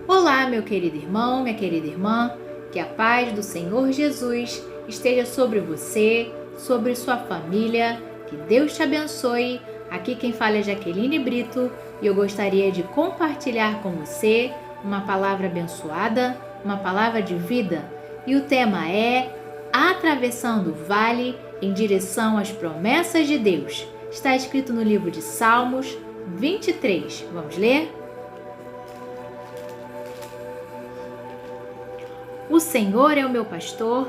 Olá, meu querido irmão, minha querida irmã, que a paz do Senhor Jesus esteja sobre você, sobre sua família, que Deus te abençoe. Aqui quem fala é Jaqueline Brito e eu gostaria de compartilhar com você uma palavra abençoada, uma palavra de vida. E o tema é Atravessando o Vale em direção às promessas de Deus. Está escrito no livro de Salmos 23. Vamos ler? O Senhor é o meu pastor,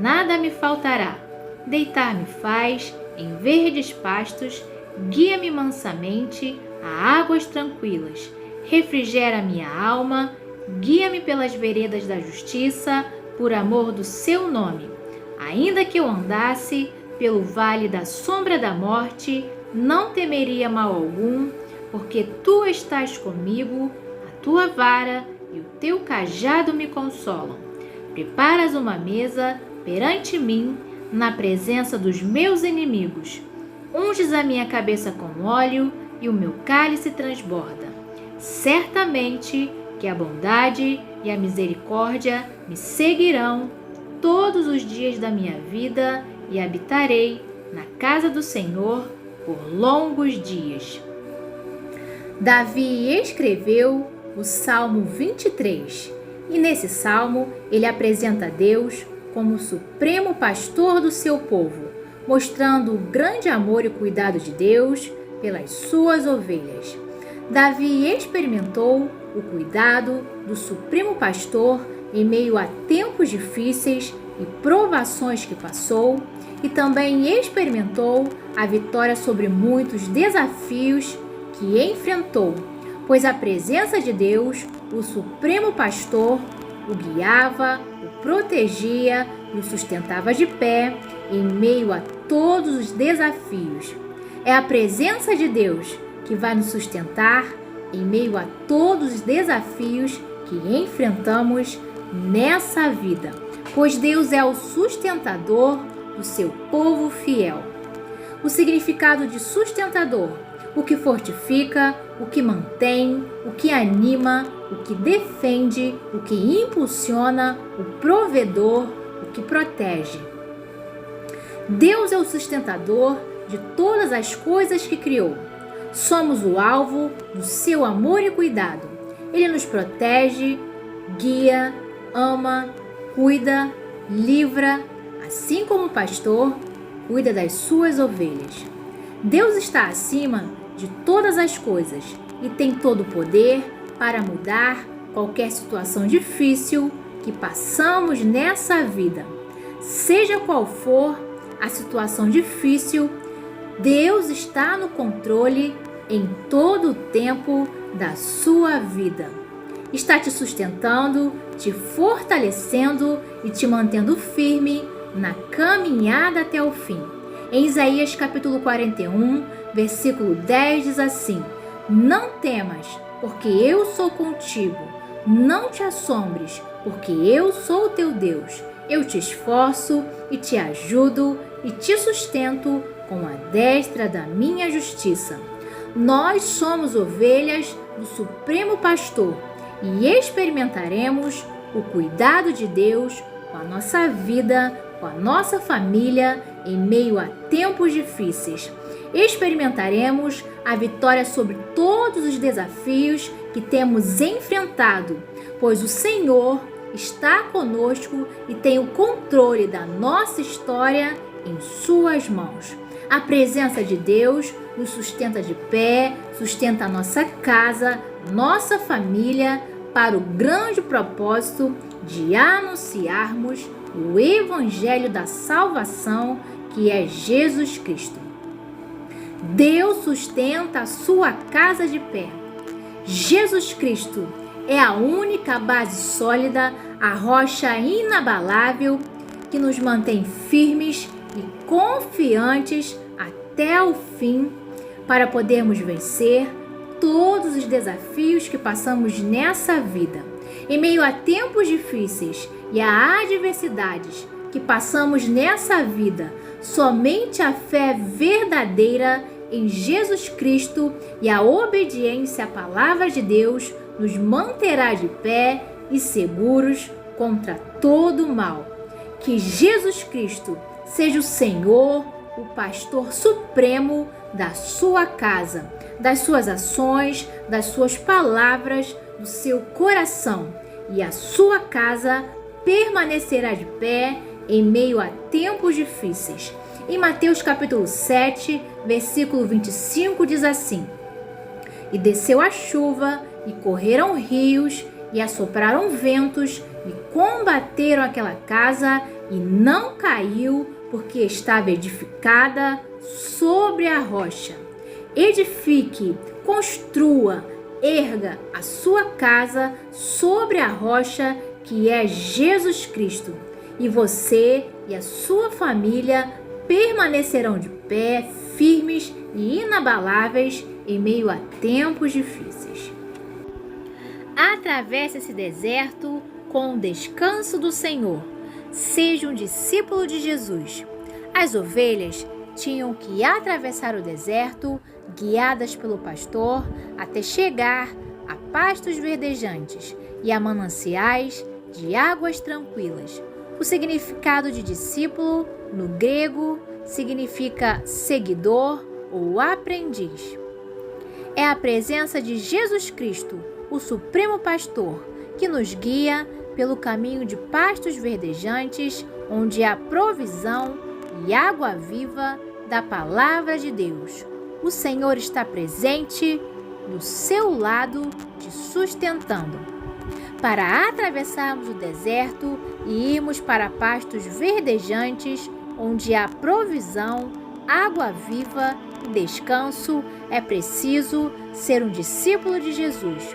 nada me faltará. Deitar-me faz em verdes pastos, guia-me mansamente a águas tranquilas. Refrigera minha alma, guia-me pelas veredas da justiça, por amor do seu nome. Ainda que eu andasse pelo vale da sombra da morte, não temeria mal algum, porque tu estás comigo, a tua vara e o teu cajado me consolam. Preparas uma mesa perante mim, na presença dos meus inimigos. Unges a minha cabeça com óleo e o meu cálice transborda. Certamente que a bondade e a misericórdia me seguirão todos os dias da minha vida e habitarei na casa do Senhor por longos dias. Davi escreveu o Salmo 23. E nesse salmo, ele apresenta Deus como o supremo pastor do seu povo, mostrando o grande amor e cuidado de Deus pelas suas ovelhas. Davi experimentou o cuidado do supremo pastor em meio a tempos difíceis e provações que passou, e também experimentou a vitória sobre muitos desafios que enfrentou, pois a presença de Deus, o supremo pastor, o guiava, o protegia e o sustentava de pé em meio a todos os desafios. É a presença de Deus que vai nos sustentar em meio a todos os desafios que enfrentamos nessa vida, pois Deus é o sustentador do seu povo fiel. O significado de sustentador: o que fortifica, o que mantém, o que anima, o que defende, o que impulsiona, o provedor, o que protege. Deus é o sustentador de todas as coisas que criou. Somos o alvo do seu amor e cuidado. Ele nos protege, guia, ama, cuida, livra, assim como o pastor cuida das suas ovelhas. Deus está acima de todas as coisas e tem todo o poder para mudar qualquer situação difícil que passamos nessa vida. Seja qual for a situação difícil, Deus está no controle em todo o tempo da sua vida. Está te sustentando, te fortalecendo e te mantendo firme na caminhada até o fim. Em Isaías capítulo 41, versículo 10 diz assim: Não temas, porque eu sou contigo. Não te assombres, porque eu sou o teu Deus. Eu te esforço e te ajudo e te sustento com a destra da minha justiça. Nós somos ovelhas do Supremo Pastor e experimentaremos o cuidado de Deus com a nossa vida, com a nossa família, em meio a tempos difíceis. Experimentaremos a vitória sobre todos os desafios que temos enfrentado, pois o Senhor está conosco e tem o controle da nossa história em suas mãos. A presença de Deus nos sustenta de pé, sustenta a nossa casa, nossa família, para o grande propósito de anunciarmos o Evangelho da salvação, que é Jesus Cristo. Deus sustenta a sua casa de pé. Jesus Cristo é a única base sólida, a rocha inabalável que nos mantém firmes e confiantes até o fim, para podermos vencer todos os desafios que passamos nessa vida. Em meio a tempos difíceis e a adversidades que passamos nessa vida, somente a fé verdadeira em Jesus Cristo e a obediência à palavra de Deus nos manterá de pé e seguros contra todo mal. Que Jesus Cristo seja o Senhor, o pastor supremo da sua casa, das suas ações, das suas palavras, do seu coração, e a sua casa permanecerá de pé em meio a tempos difíceis. Em Mateus capítulo 7, versículo 25 diz assim: E desceu a chuva, e correram rios, e assopraram ventos, e combateram aquela casa, e não caiu, porque estava edificada sobre a rocha. Edifique, construa, erga a sua casa sobre a rocha, que é Jesus Cristo, e você e a sua família permanecerão de pé, firmes e inabaláveis em meio a tempos difíceis. Atravesse esse deserto com o descanso do Senhor. Seja um discípulo de Jesus. As ovelhas tinham que atravessar o deserto, guiadas pelo pastor, até chegar a pastos verdejantes e a mananciais de águas tranquilas. O significado de discípulo, no grego, significa seguidor ou aprendiz. É a presença de Jesus Cristo, o Supremo Pastor, que nos guia pelo caminho de pastos verdejantes, onde há provisão e água viva da Palavra de Deus. O Senhor está presente do seu lado, te sustentando. Para atravessarmos o deserto e irmos para pastos verdejantes, onde há provisão, água viva e descanso, é preciso ser um discípulo de Jesus.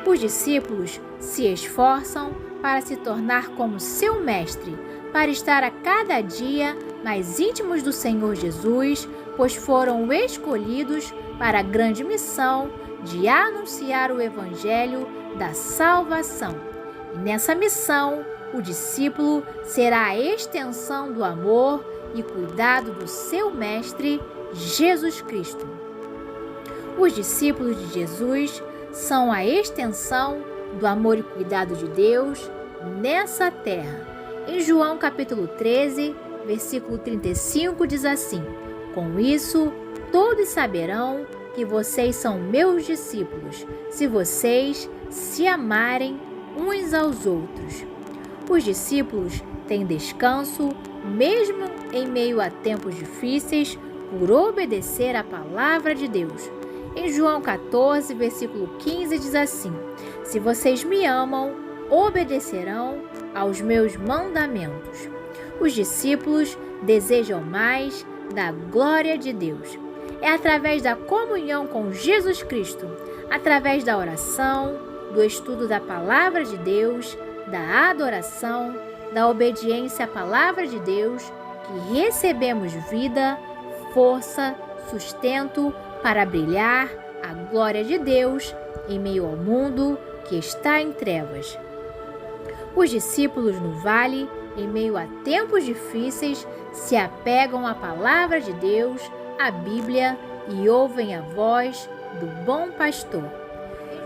Os discípulos se esforçam para se tornar como seu mestre, para estar a cada dia mais íntimos do Senhor Jesus, pois foram escolhidos para a grande missão de anunciar o Evangelho da salvação. E nessa missão, o discípulo será a extensão do amor e cuidado do seu mestre, Jesus Cristo. Os discípulos de Jesus são a extensão do amor e cuidado de Deus nessa terra. Em João capítulo 13, versículo 35 diz assim: Com isso, todos saberão que vocês são meus discípulos, se vocês se amarem uns aos outros. Os discípulos têm descanso, mesmo em meio a tempos difíceis, por obedecer à palavra de Deus. Em João 14, versículo 15 diz assim: Se vocês me amam, obedecerão aos meus mandamentos. Os discípulos desejam mais da glória de Deus. É através da comunhão com Jesus Cristo, através da oração, do estudo da palavra de Deus, da adoração, da obediência à palavra de Deus, que recebemos vida, força, sustento para brilhar a glória de Deus em meio ao mundo que está em trevas. Os discípulos no vale, em meio a tempos difíceis, se apegam à palavra de Deus, à Bíblia, e ouvem a voz do bom pastor.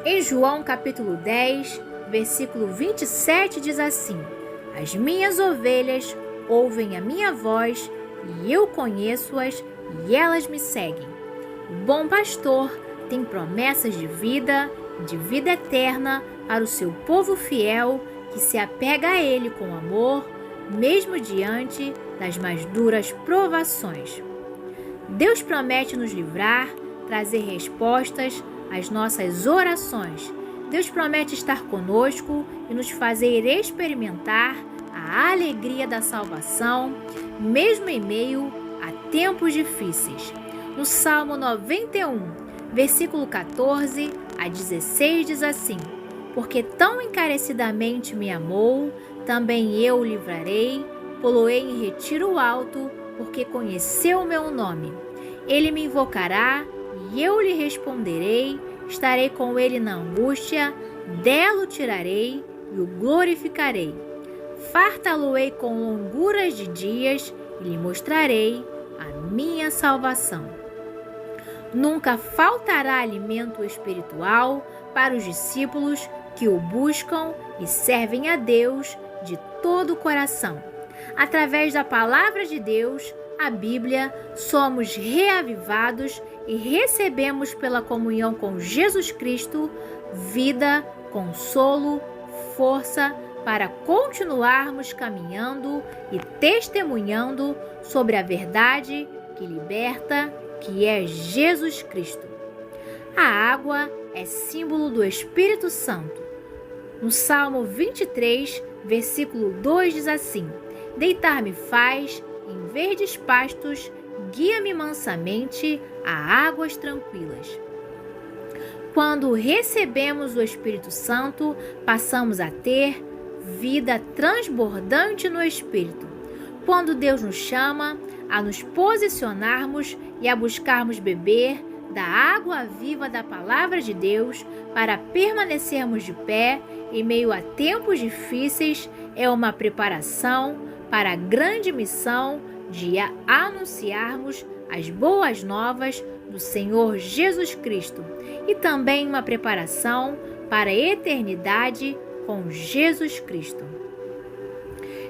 Em João capítulo 10, versículo 27 diz assim: As minhas ovelhas ouvem a minha voz, e eu conheço-as, e elas me seguem. O bom pastor tem promessas de vida eterna para o seu povo fiel, que se apega a ele com amor, mesmo diante das mais duras provações. Deus promete nos livrar, trazer respostas às nossas orações. Deus promete estar conosco e nos fazer experimentar a alegria da salvação, mesmo em meio a tempos difíceis. No Salmo 91, versículo 14 a 16 diz assim: Porque tão encarecidamente me amou, também eu o livrarei, pô-lo-ei em retiro alto, porque conheceu o meu nome. Ele me invocará, e eu lhe responderei, estarei com ele na angústia, dela o tirarei e o glorificarei. Fartá-lo-ei com longuras de dias, e lhe mostrarei a minha salvação. Nunca faltará alimento espiritual para os discípulos que o buscam e servem a Deus de todo o coração. Através da palavra de Deus, a Bíblia, somos reavivados e recebemos pela comunhão com Jesus Cristo vida, consolo, força para continuarmos caminhando e testemunhando sobre a verdade que liberta, que é Jesus Cristo. A água é símbolo do Espírito Santo. No Salmo 23, versículo 2 diz assim: Deitar-me faz em verdes pastos, guia-me mansamente a águas tranquilas. Quando recebemos o Espírito Santo, passamos a ter vida transbordante no Espírito. Quando Deus nos chama a nos posicionarmos e a buscarmos beber da água viva da palavra de Deus para permanecermos de pé em meio a tempos difíceis, é uma preparação para a grande missão de anunciarmos as boas novas do Senhor Jesus Cristo e também uma preparação para a eternidade com Jesus Cristo.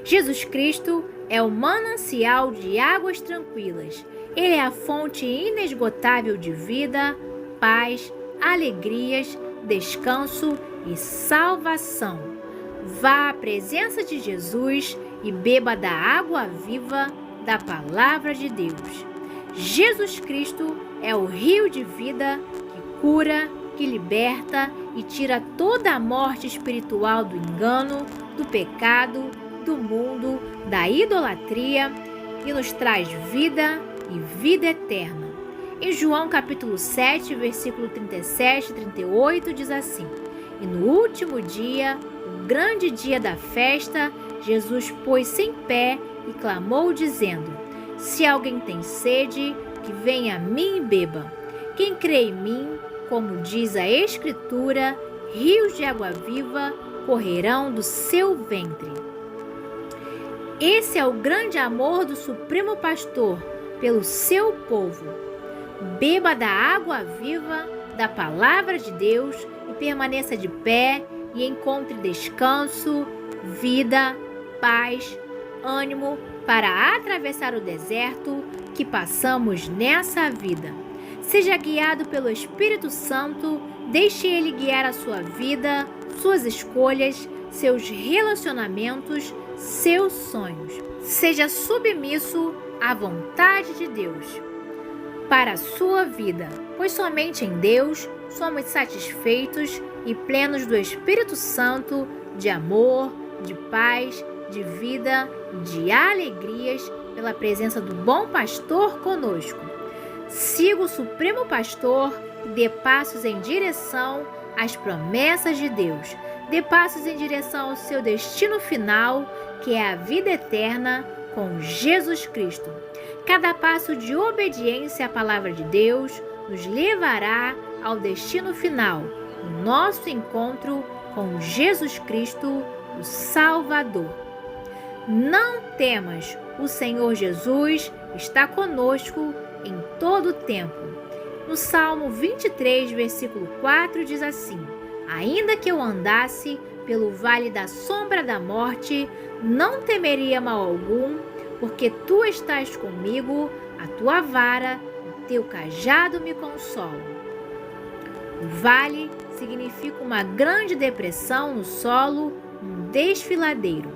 Jesus Cristo é o manancial de águas tranquilas. Ele é a fonte inesgotável de vida, paz, alegrias, descanso e salvação. Vá à presença de Jesus e beba da água viva da palavra de Deus. Jesus Cristo é o rio de vida que cura, que liberta e tira toda a morte espiritual do engano, do pecado, do mundo, da idolatria e nos traz vida e vida eterna. Em João capítulo 7, versículo 37 e 38 diz assim: E no último dia, o grande dia da festa, Jesus pôs-se em pé e clamou dizendo: Se alguém tem sede, que venha a mim e beba. Quem crê em mim, como diz a Escritura, rios de água viva correrão do seu ventre. Esse é o grande amor do Supremo Pastor pelo seu povo. Beba da água viva da palavra de Deus e permaneça de pé e encontre descanso, vida, paz, ânimo para atravessar o deserto que passamos nessa vida. Seja guiado pelo Espírito Santo, deixe Ele guiar a sua vida, suas escolhas, seus relacionamentos, seus sonhos. Seja submisso à vontade de Deus para a sua vida, pois somente em Deus somos satisfeitos e plenos do Espírito Santo, de amor, de paz, de vida, de alegrias, pela presença do bom pastor conosco. Siga o Supremo Pastor e dê passos em direção às promessas de Deus. Dê passos em direção ao seu destino final, que é a vida eterna com Jesus Cristo. Cada passo de obediência à palavra de Deus nos levará ao destino final, o nosso encontro com Jesus Cristo, o Salvador. Não temas, o Senhor Jesus está conosco em todo o tempo. No Salmo 23, versículo 4 diz assim: Ainda que eu andasse pelo vale da sombra da morte, não temeria mal algum, porque tu estás comigo, a tua vara, o teu cajado me consolam. O vale significa uma grande depressão no solo, um desfiladeiro.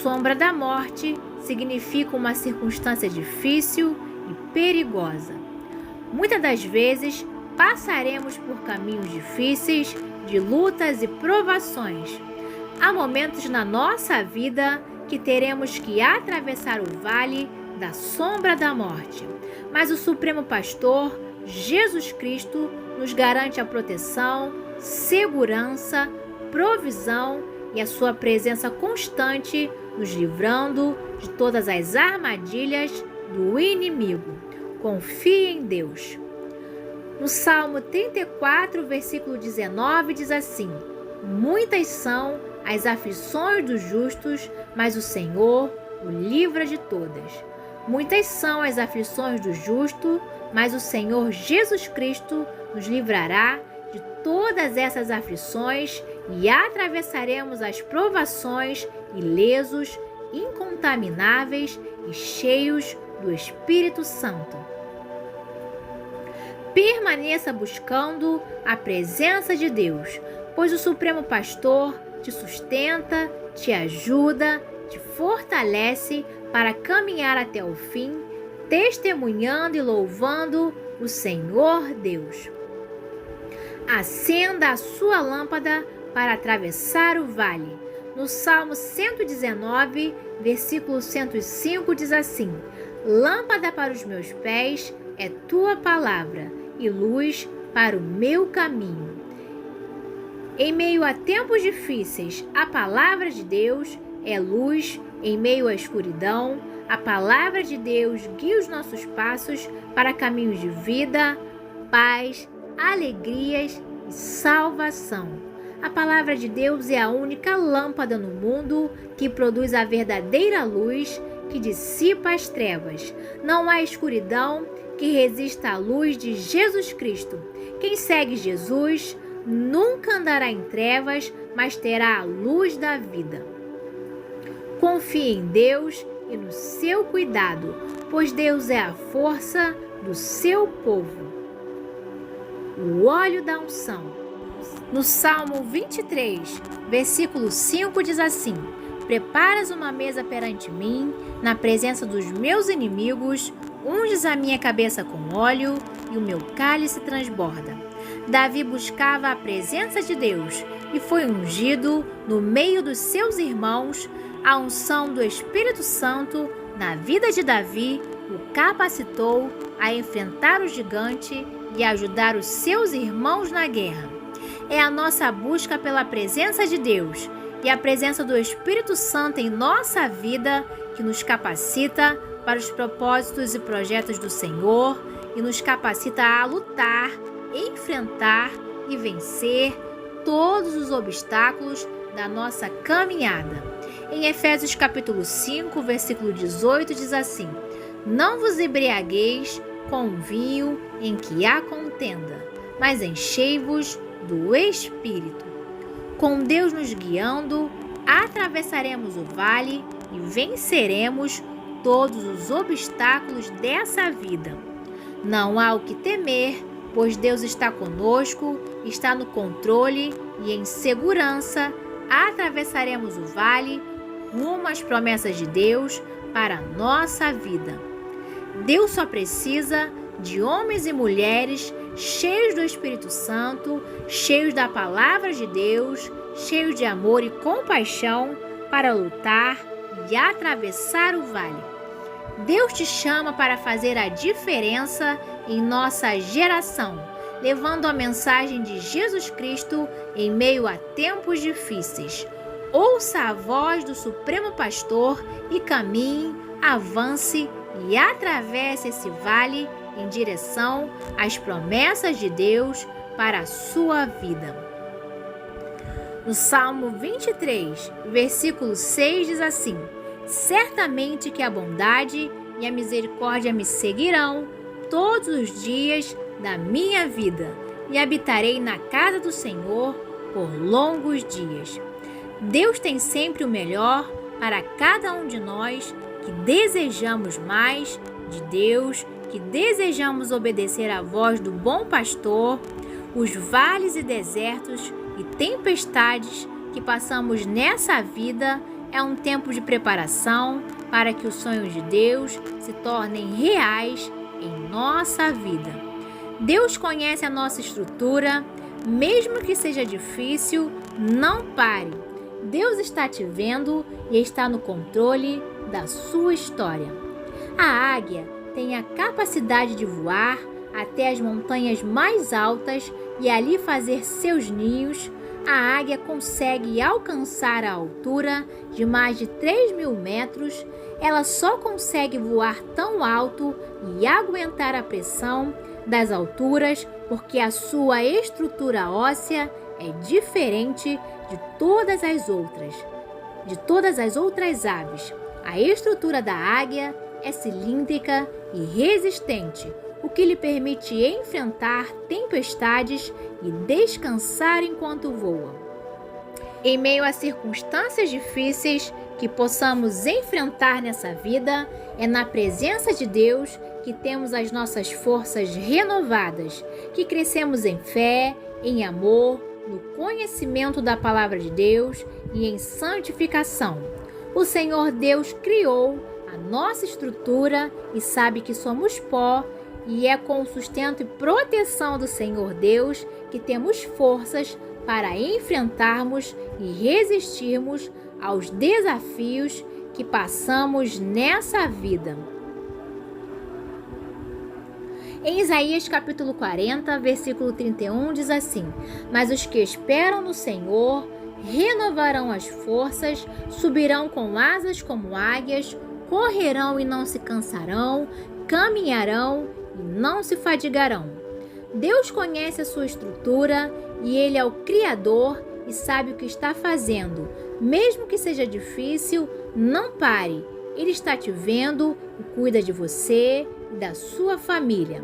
Sombra da morte significa uma circunstância difícil e perigosa. Muitas das vezes passaremos por caminhos difíceis, de lutas e provações. Há momentos na nossa vida que teremos que atravessar o vale da sombra da morte. Mas o Supremo Pastor, Jesus Cristo, nos garante a proteção, segurança, provisão e a sua presença constante, nos livrando de todas as armadilhas do inimigo. Confie em Deus. No Salmo 34, versículo 19, diz assim: Muitas são as aflições dos justos, mas o Senhor o livra de todas. Muitas são as aflições do justo, mas o Senhor Jesus Cristo nos livrará de todas essas aflições e atravessaremos as provações ilesos, incontamináveis e cheios do Espírito Santo. Permaneça buscando a presença de Deus, pois o Supremo Pastor te sustenta, te ajuda, te fortalece para caminhar até o fim, testemunhando e louvando o Senhor Deus. Acenda a sua lâmpada para atravessar o vale. No Salmo 119, versículo 105 diz assim: Lâmpada para os meus pés é tua palavra e luz para o meu caminho. Em meio a tempos difíceis, a palavra de Deus é luz. Em meio à escuridão, a palavra de Deus guia os nossos passos para caminhos de vida, paz, alegrias e salvação. A palavra de Deus é a única lâmpada no mundo que produz a verdadeira luz que dissipa as trevas. Não há escuridão que resista à luz de Jesus Cristo. Quem segue Jesus nunca andará em trevas, mas terá a luz da vida. Confie em Deus e no seu cuidado, pois Deus é a força do seu povo. O óleo da unção. No Salmo 23, versículo 5 diz assim: Preparas uma mesa perante mim, na presença dos meus inimigos, unges a minha cabeça com óleo e o meu cálice transborda. Davi buscava a presença de Deus e foi ungido no meio dos seus irmãos. A unção do Espírito Santo na vida de Davi o capacitou a enfrentar o gigante e ajudar os seus irmãos na guerra. É a nossa busca pela presença de Deus e a presença do Espírito Santo em nossa vida que nos capacita para os propósitos e projetos do Senhor e nos capacita a lutar, enfrentar e vencer todos os obstáculos da nossa caminhada. Em Efésios capítulo 5, versículo 18 diz assim: Não vos embriagueis com vinho em que há contenda, mas enchei-vos do Espírito. Com Deus nos guiando, atravessaremos o vale e venceremos todos os obstáculos dessa vida. Não há o que temer, pois Deus está conosco, está no controle e em segurança atravessaremos o vale rumo às promessas de Deus para a nossa vida. Deus só precisa de homens e mulheres cheios do Espírito Santo, cheios da palavra de Deus, cheios de amor e compaixão para lutar e atravessar o vale. Deus te chama para fazer a diferença em nossa geração, levando a mensagem de Jesus Cristo em meio a tempos difíceis. Ouça a voz do Supremo Pastor e caminhe, avance e atravesse esse vale em direção às promessas de Deus para a sua vida. No Salmo 23, versículo 6 diz assim: Certamente que a bondade e a misericórdia me seguirão todos os dias da minha vida, e habitarei na casa do Senhor por longos dias. Deus tem sempre o melhor para cada um de nós que desejamos mais de Deus, que desejamos obedecer à voz do bom pastor. Os vales e desertos e tempestades que passamos nessa vida é um tempo de preparação para que os sonhos de Deus se tornem reais em nossa vida. Deus conhece a nossa estrutura, mesmo que seja difícil, não pare. Deus está te vendo e está no controle da sua história. A águia tem a capacidade de voar até as montanhas mais altas e ali fazer seus ninhos. A águia consegue alcançar a altura de mais de 3.000 metros. Ela só consegue voar tão alto e aguentar a pressão das alturas porque a sua estrutura óssea é diferente de todas as outras aves. A estrutura da águia é cilíndrica e resistente. o que lhe permite enfrentar tempestades e descansar enquanto voa. Em meio a circunstâncias difíceis que possamos enfrentar nessa vida, é na presença de Deus que temos as nossas forças renovadas, que crescemos em fé, em amor, no conhecimento da palavra de Deus e em santificação. O Senhor Deus criou a nossa estrutura e sabe que somos pó, e é com o sustento e proteção do Senhor Deus que temos forças para enfrentarmos e resistirmos aos desafios que passamos nessa vida. Em Isaías capítulo 40, versículo 31 diz assim: Mas os que esperam no Senhor renovarão as forças, subirão com asas como águias, correrão e não se cansarão, caminharão e não se fadigarão. Deus conhece a sua estrutura e Ele é o Criador e sabe o que está fazendo. Mesmo que seja difícil, não pare. Ele está te vendo e cuida de você e da sua família.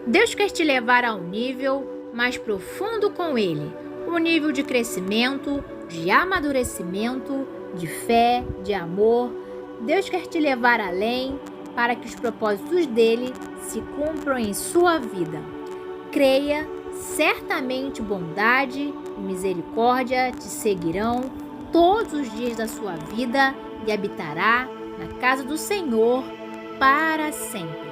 Deus quer te levar a um nível mais profundo com Ele, um nível de crescimento, de amadurecimento, de fé, de amor. Deus quer te levar além para que os propósitos dele se cumpram em sua vida. Creia, certamente bondade e misericórdia te seguirão todos os dias da sua vida e habitará na casa do Senhor para sempre.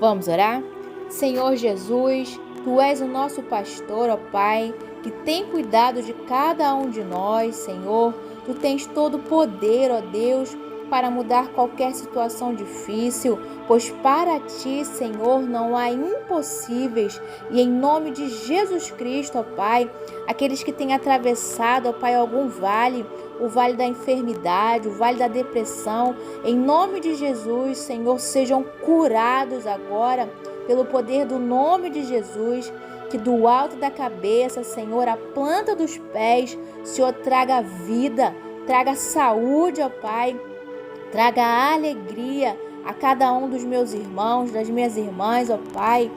Vamos orar? Senhor Jesus, Tu és o nosso pastor, ó Pai, que tem cuidado de cada um de nós, Senhor. Tu tens todo o poder, ó Deus, para mudar qualquer situação difícil, pois para Ti, Senhor, não há impossíveis. E em nome de Jesus Cristo, ó Pai, aqueles que têm atravessado, ó Pai, algum vale, o vale da enfermidade, o vale da depressão, em nome de Jesus, Senhor, sejam curados agora, pelo poder do nome de Jesus, que do alto da cabeça, Senhor, a planta dos pés, Senhor, traga vida, traga saúde, ó Pai, traga alegria a cada um dos meus irmãos, das minhas irmãs, ó Pai.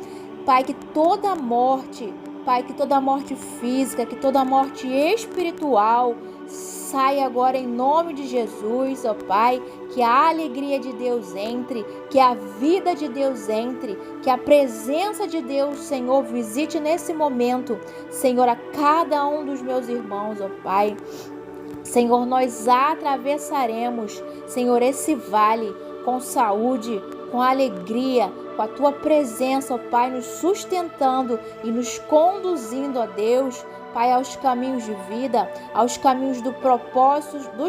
Pai, que toda morte, Pai, que toda morte física, que toda morte espiritual saia agora em nome de Jesus, ó Pai, que a alegria de Deus entre, que a vida de Deus entre, que a presença de Deus, Senhor, visite nesse momento, Senhor, a cada um dos meus irmãos, ó Pai. Senhor, nós atravessaremos, Senhor, esse vale com saúde, com alegria, com a Tua presença, ó Pai, nos sustentando e nos conduzindo, ó Deus, Pai, aos caminhos de vida, aos caminhos dos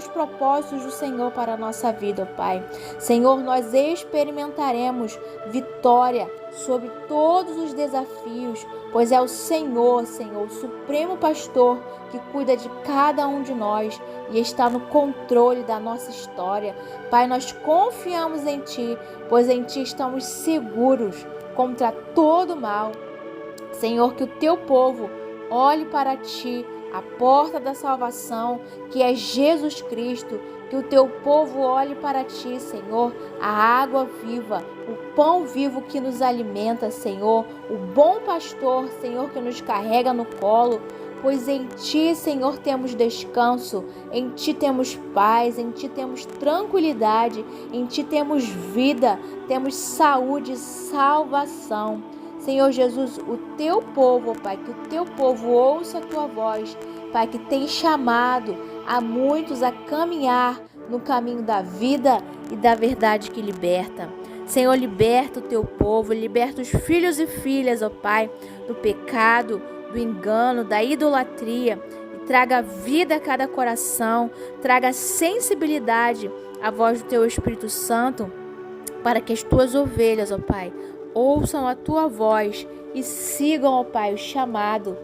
propósitos do Senhor para a nossa vida, ó Pai. Senhor, nós experimentaremos vitória sobre todos os desafios, pois é o Senhor, o Supremo Pastor, que cuida de cada um de nós e está no controle da nossa história. Pai, nós confiamos em Ti, pois em Ti estamos seguros contra todo mal. Senhor, que o Teu povo olhe para Ti, a porta da salvação, que é Jesus Cristo. Que o Teu povo olhe para Ti, Senhor, a água viva, o pão vivo que nos alimenta, Senhor, o bom pastor, Senhor, que nos carrega no colo, pois em Ti, Senhor, temos descanso, em Ti temos paz, em Ti temos tranquilidade, em Ti temos vida, temos saúde e salvação. Senhor Jesus, o Teu povo, Pai, que o Teu povo ouça a Tua voz, Pai, que tem chamado a muitos a caminhar no caminho da vida e da verdade que liberta. Senhor, liberta o Teu povo, liberta os filhos e filhas, ó Pai, do pecado, do engano, da idolatria, e traga vida a cada coração, traga sensibilidade à voz do Teu Espírito Santo, para que as Tuas ovelhas, ó Pai, ouçam a Tua voz e sigam, ó Pai, o chamado,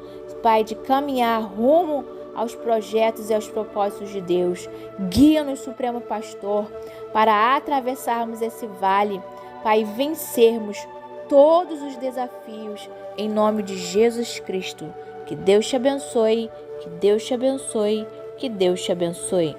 Pai, de caminhar rumo aos projetos e aos propósitos de Deus. Guia-nos, Supremo Pastor, para atravessarmos esse vale, Pai, e vencermos todos os desafios, em nome de Jesus Cristo. Que Deus te abençoe, que Deus te abençoe, que Deus te abençoe.